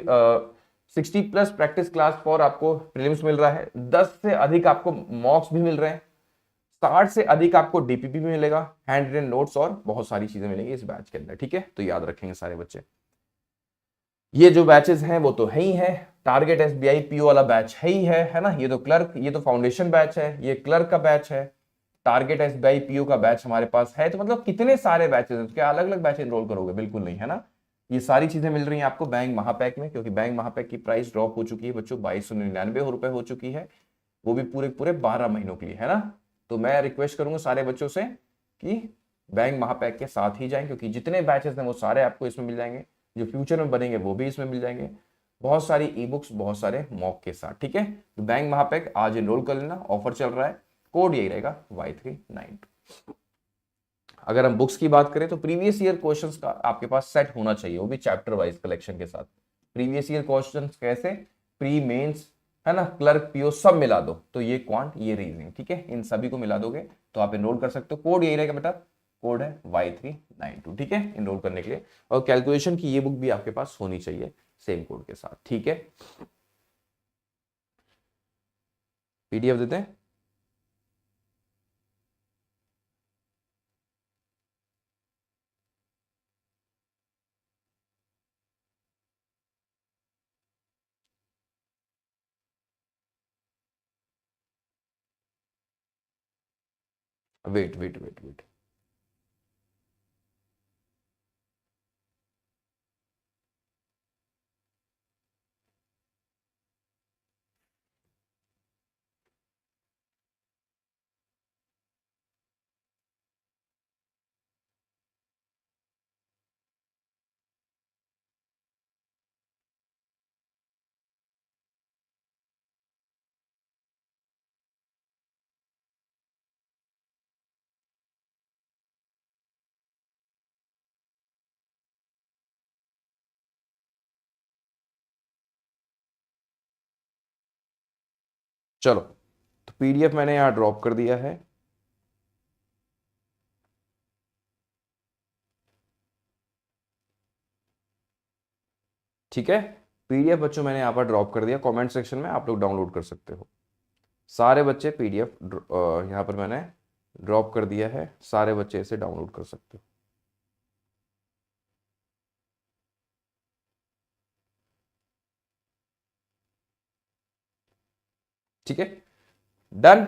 Speaker 1: 60+ प्रैक्टिस क्लास फॉर आपको प्रीलिम्स मिल रहा है, 10 से अधिक आपको मॉक्स भी मिल रहे हैं, 60 से अधिक आपको डीपीपी भी मिलेगा, हैंड रिटन नोट्स, और बहुत सारी चीजें मिलेंगी इस बैच के अंदर। ठीक है, तो याद रखेंगे सारे बच्चे। ये जो बैचेस हैं वो तो है ही है, टारगेट एसबीआई पीओ वाला बैच है ना, ये तो क्लर्क, ये तो फाउंडेशन बैच है, ये क्लर्क का बैच है, टारगेट एसबीआई पीओ का बैच हमारे पास है। तो मतलब कितने सारे बैचेस हैं, क्या अलग अलग बैच एनरोल करोगे? बिल्कुल नहीं, है ना। ये सारी चीजें मिल रही हैं आपको बैंक महापैक में, क्योंकि बैंक महापैक की प्राइस ड्रॉप हो चुकी है बच्चों, 2299 रुपए हो चुकी है, वो भी पूरे पूरे 12 महीनों के लिए, है ना। तो मैं रिक्वेस्ट करूंगा सारे बच्चों से कि बैंक महापैक के साथ ही जाएं, क्योंकि जितने बैचेस हैं वो सारे आपको इसमें मिल जाएंगे, जो फ्यूचर में बनेंगे वो भी इसमें मिल जाएंगे, बहुत सारी ई बुक्स, बहुत सारे मॉक के साथ। ठीक है, तो बैंक महापैक आज एनरोल कर लेना, ऑफर चल रहा है, कोड यही रहेगा Y392। अगर हम बुक्स की बात करें तो प्रीवियस ईयर क्वेश्चंस का आपके पास सेट होना चाहिए, वो भी चैप्टर वाइज कलेक्शन के साथ। प्रीवियस ईयर क्वेश्चंस कैसे? प्री मेंस, है ना, क्लर्क पीओ सब मिला दो, तो ये क्वांट, ये रीजनिंग, ठीक है, इन सभी को मिला दोगे तो आप एनरोल कर सकते हो। कोड यही रहेगा बेटा, कोड है Y392। ठीक है, एनरोल करने के लिए। और कैलकुलेशन की ये बुक भी आपके पास होनी चाहिए सेम कोड के साथ। ठीक है, पीडीएफ देते हैं। वेट वेट वेट वेट, चलो, तो पीडीएफ मैंने यहाँ ड्रॉप कर दिया है। ठीक है, पीडीएफ बच्चों मैंने यहाँ पर ड्रॉप कर दिया, कमेंट सेक्शन में आप लोग डाउनलोड कर सकते हो। सारे बच्चे पीडीएफ यहाँ पर मैंने ड्रॉप कर दिया है, सारे बच्चे इसे डाउनलोड कर सकते हो। ठीक है, डन।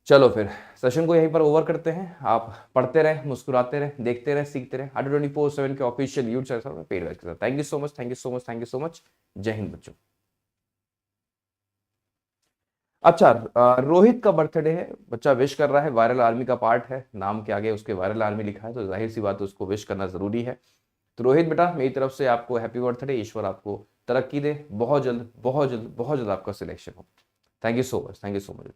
Speaker 1: चलो फिर सेशन को यहीं पर ओवर करते हैं। आप पढ़ते रहे, मुस्कुराते रहे, देखते रहे, सीखते रहे। 24/7 के ऑफिशियल यूट्यूब चैनल पर पेड बैच के साथ। Thank you so much, thank you so much, thank you so much. जय हिंद बच्चों। अच्छा, रोहित का बर्थडे है, बच्चा विश कर रहा है, वायरल आर्मी का पार्ट है, नाम के आगे उसके वायरल आर्मी लिखा है, तो जाहिर सी बात है उसको विश करना जरूरी है। तो रोहित बेटा, मेरी तरफ से आपको हैप्पी बर्थडे, ईश्वर आपको तरक्की दे, बहुत जल्द बहुत जल्द बहुत जल्द आपका सिलेक्शन हो। Thank you so much, thank you so much.